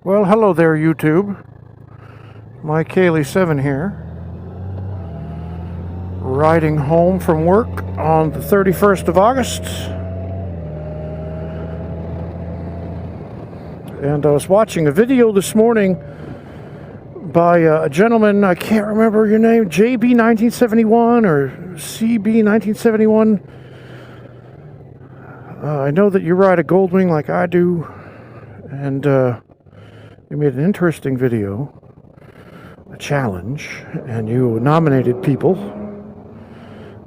Well, hello there, YouTube. My Kaylee7 here. Riding home from work on the 31st of August. And I was watching a video this morning by a gentleman, I can't remember your name, Jp1971 or CB1971. I know that you ride a Goldwing like I do, and you made an interesting video, a challenge, and you nominated people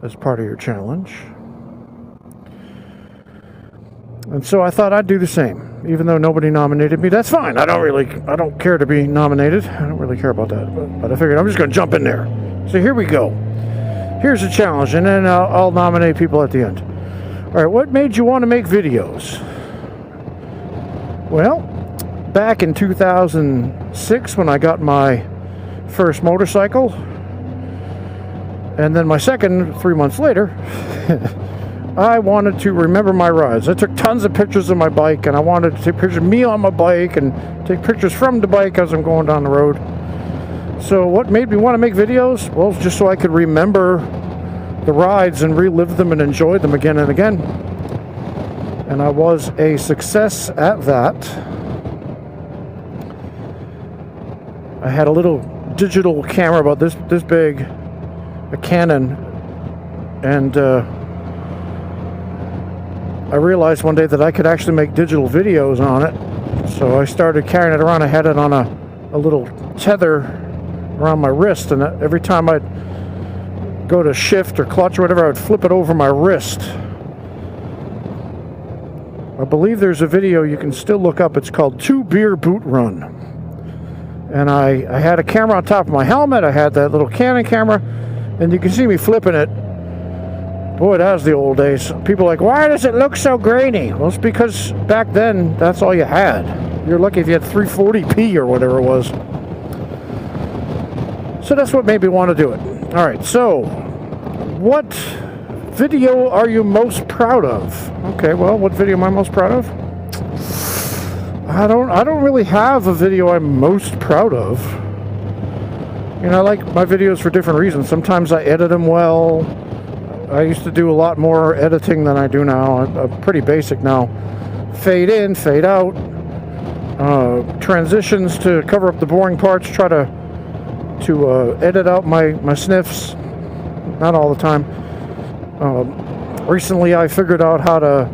as part of your challenge. And so I thought I'd do the same, even though nobody nominated me. That's fine. I don't care to be nominated. I don't really care about that. But I figured I'm just going to jump in there. So here we go. Here's a challenge, and then I'll nominate people at the end. All right, what made you want to make videos? Well, back in 2006 when I got my first motorcycle, and then my second 3 months later, I wanted to remember my rides. I took tons of pictures of my bike, and I wanted to take pictures of me on my bike and take pictures from the bike as I'm going down the road. So what made me want to make videos? Well, just so I could remember the rides and relive them and enjoy them again and again. And I was a success at that. I had a little digital camera about this big, a Canon, and I realized one day that I could actually make digital videos on it. So I started carrying it around. I had it on a little tether around my wrist, and every time I'd go to shift or clutch or whatever, I would flip it over my wrist. I believe there's a video you can still look up. It's called 2 Beer Boot Run. And I had a camera on top of my helmet. I had that little Canon camera, and you can see me flipping it. Boy, that was the old days. People are like, why does it look so grainy? Well, it's because back then, that's all you had. You're lucky if you had 340p or whatever it was. So that's what made me want to do it. All right, so what video are you most proud of? Okay, well, what video am I most proud of? I don't really have a video I'm most proud of. You know, I like my videos for different reasons. Sometimes I edit them well. I used to do a lot more editing than I do now. I'm pretty basic now. Fade in, fade out. Transitions to cover up the boring parts. Try to edit out my sniffs. Not all the time. Recently I figured out how to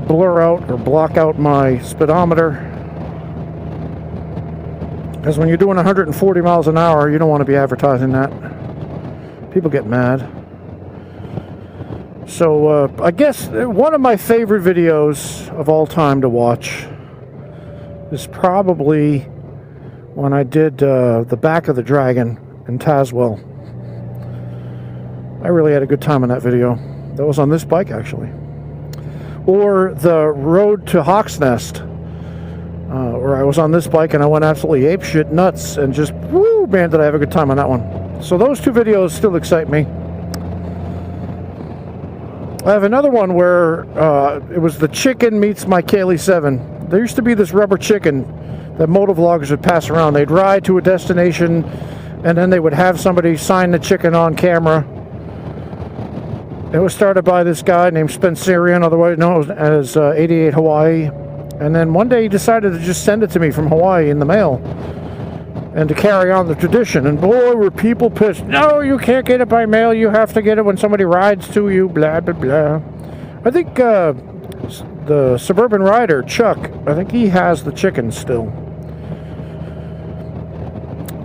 blur out or block out my speedometer, because when you're doing 140 miles an hour, you don't want to be advertising that. People get mad. So I guess one of my favorite videos of all time to watch is probably when I did the back of the Dragon in Tazewell. I really had a good time in that video. That was on this bike, actually. Or the road to Hawk's Nest, where I was on this bike and I went absolutely apeshit nuts and just, woo, man, did I have a good time on that one. So those two videos still excite me. I have another one where it was the chicken meets my Kaylee7. There used to be this rubber chicken that motovloggers would pass around. They'd ride to a destination, and then they would have somebody sign the chicken on camera. It was started by this guy named Spencerian, otherwise known as 88 Hawaii. And then one day he decided to just send it to me from Hawaii in the mail, and to carry on the tradition. And boy, were people pissed. No, you can't get it by mail. You have to get it when somebody rides to you, blah, blah, blah. I think the suburban rider, Chuck, I think he has the chicken still.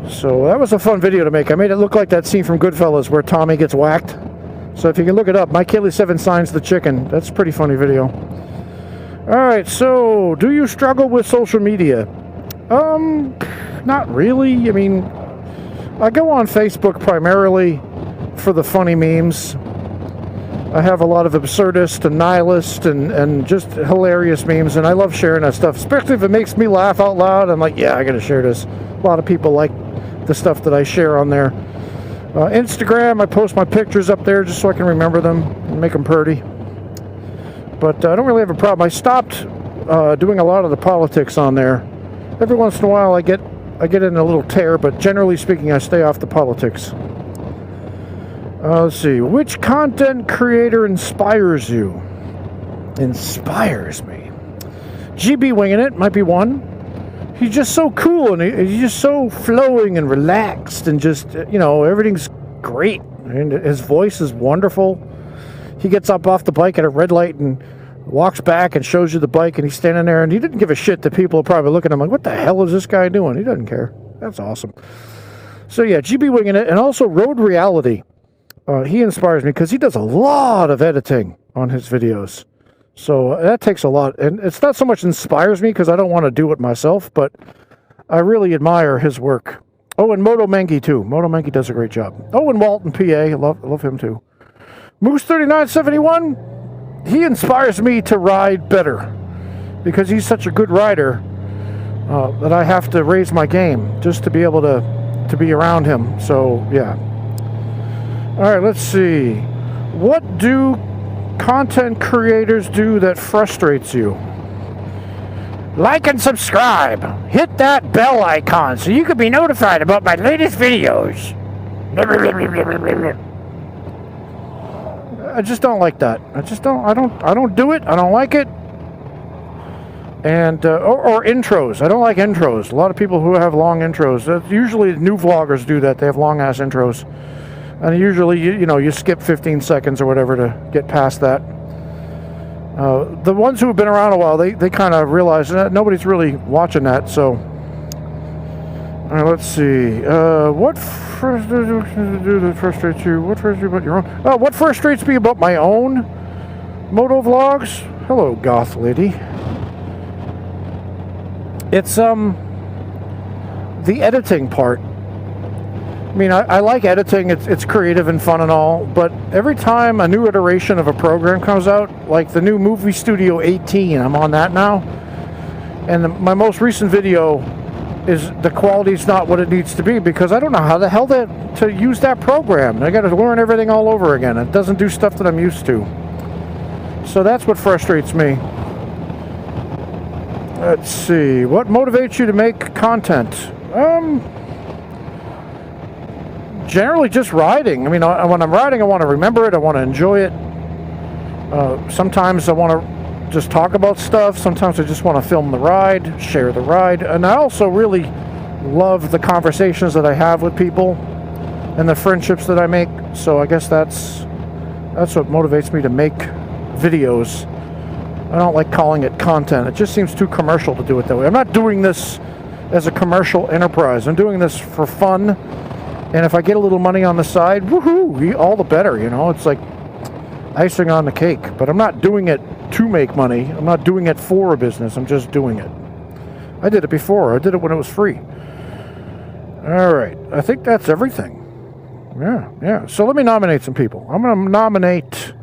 So that was a fun video to make. I made it look like that scene from Goodfellas where Tommy gets whacked. So if you can look it up, my Kaylee7 signs the chicken. That's a pretty funny video. Alright, so do you struggle with social media? Not really. I mean, I go on Facebook primarily for the funny memes. I have a lot of absurdist and nihilist and just hilarious memes, and I love sharing that stuff, especially if it makes me laugh out loud. I'm like, yeah, I gotta share this. A lot of people like the stuff that I share on there. Instagram, I post my pictures up there just so I can remember them and make them pretty. But I don't really have a problem. I stopped doing a lot of the politics on there Every once in a while I get in a little tear, but generally speaking, I stay off the politics. Let's see. Which content creator inspires you? Inspires me. GB Winging It might be one. He's just so cool, and he's just so flowing and relaxed, and just, you know, everything's great. And his voice is wonderful. He gets up off the bike at a red light and walks back and shows you the bike, and he's standing there, and he didn't give a shit that people are probably looking at him like, what the hell is this guy doing? He doesn't care. That's awesome. So yeah, GB Winging It, and also Road Reality. He inspires me because he does a lot of editing on his videos. So that takes a lot, and it's not so much inspires me because I don't want to do it myself, but I really admire his work. Oh, and Moto Mengi too. Moto Mengi does a great job. Oh, and Walton, PA. I love him too. Moose3971. He inspires me to ride better because he's such a good rider that I have to raise my game just to be able to be around him. So yeah. All right, let's see. What do content creators do that frustrates you? Like and subscribe. Hit that bell icon so you can be notified about my latest videos. I just don't like that. I don't do it. I don't like it. And or intros. I don't like intros. A lot of people who have long intros. Usually new vloggers do that. They have long ass intros. And usually, you know, you skip 15 seconds or whatever to get past that. The ones who have been around a while, they kind of realize that nobody's really watching that. So, all right, let's see. What frustrates you? What frustrates you about your own? What frustrates me about my own moto vlogs? Hello, goth lady. It's the editing part. I mean, I like editing. It's creative and fun and all, but every time a new iteration of a program comes out, like the new Movie Studio 18, I'm on that now, and my most recent video is the quality's not what it needs to be because I don't know how the hell to use that program. I got to learn everything all over again. It doesn't do stuff that I'm used to. So that's what frustrates me. Let's see. What motivates you to make content? Generally just riding. I mean, when I'm riding, I want to remember it. I want to enjoy it. Sometimes I want to just talk about stuff. Sometimes I just want to film the ride, share the ride. And I also really love the conversations that I have with people and the friendships that I make. So I guess that's what motivates me to make videos. I don't like calling it content. It just seems too commercial to do it that way. I'm not doing this as a commercial enterprise. I'm doing this for fun. And if I get a little money on the side, woohoo, all the better, you know. It's like icing on the cake. But I'm not doing it to make money. I'm not doing it for a business. I'm just doing it. I did it before. I did it when it was free. All right. I think that's everything. Yeah. So let me nominate some people. I'm going to nominate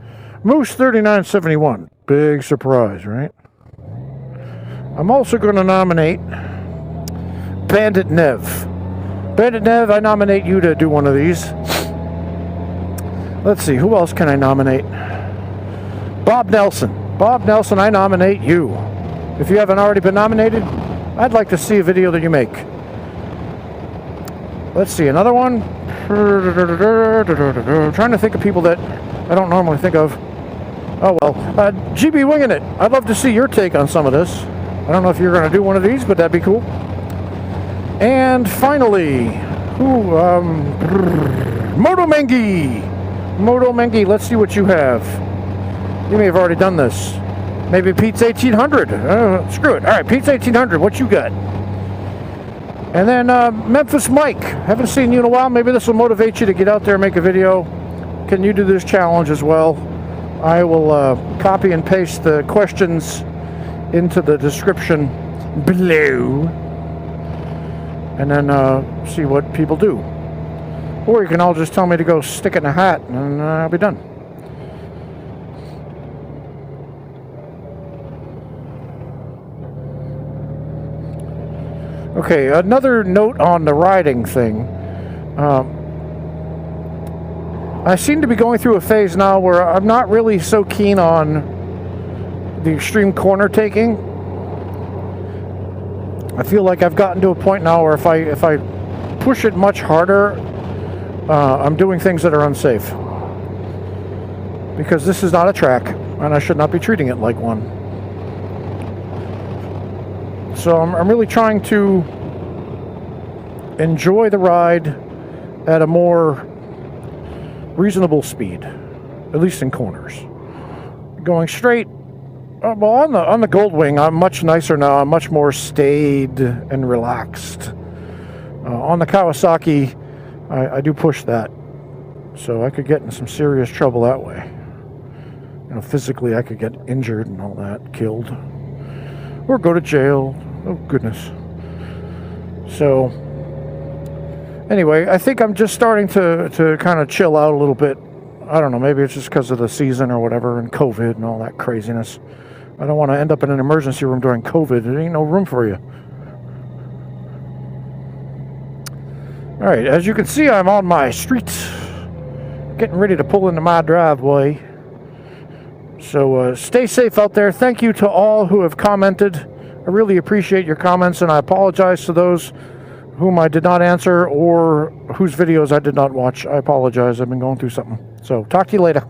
Moose3971. Big surprise, right? I'm also going to nominate Bandit Nev. Bandit Nev, I nominate you to do one of these. Let's see, who else can I nominate? Bob Nelson. Bob Nelson, I nominate you. If you haven't already been nominated, I'd like to see a video that you make. Let's see, another one. I'm trying to think of people that I don't normally think of. Oh well, GB Winging It. I'd love to see your take on some of this. I don't know if you're going to do one of these, but that'd be cool. And finally, Moto Mengi. Moto Mengi, let's see what you have. You may have already done this. Maybe Pete's 1800. Screw it. All right, Pete's 1800, what you got? And then Memphis Mike. Haven't seen you in a while. Maybe this will motivate you to get out there and make a video. Can you do this challenge as well? I will copy and paste the questions into the description below. And then see what people do. Or you can all just tell me to go stick it in a hat and I'll be done. Okay, another note on the riding thing. I seem to be going through a phase now where I'm not really so keen on the extreme corner taking. I feel like I've gotten to a point now where if I push it much harder, I'm doing things that are unsafe. Because this is not a track, and I should not be treating it like one. So I'm really trying to enjoy the ride at a more reasonable speed, at least in corners. Going straight, well, on the Goldwing, I'm much nicer now. I'm much more staid and relaxed. On the Kawasaki, I do push that, so I could get in some serious trouble that way. You know, physically, I could get injured and all that, killed, or go to jail. Oh goodness. So anyway, I think I'm just starting to kind of chill out a little bit. I don't know, maybe it's just because of the season or whatever, and COVID and all that craziness. I don't want to end up in an emergency room during COVID. There ain't no room for you. All right, as you can see, I'm on my street, getting ready to pull into my driveway. So stay safe out there. Thank you to all who have commented. I really appreciate your comments, and I apologize to those whom I did not answer or whose videos I did not watch. I apologize. I've been going through something. So talk to you later.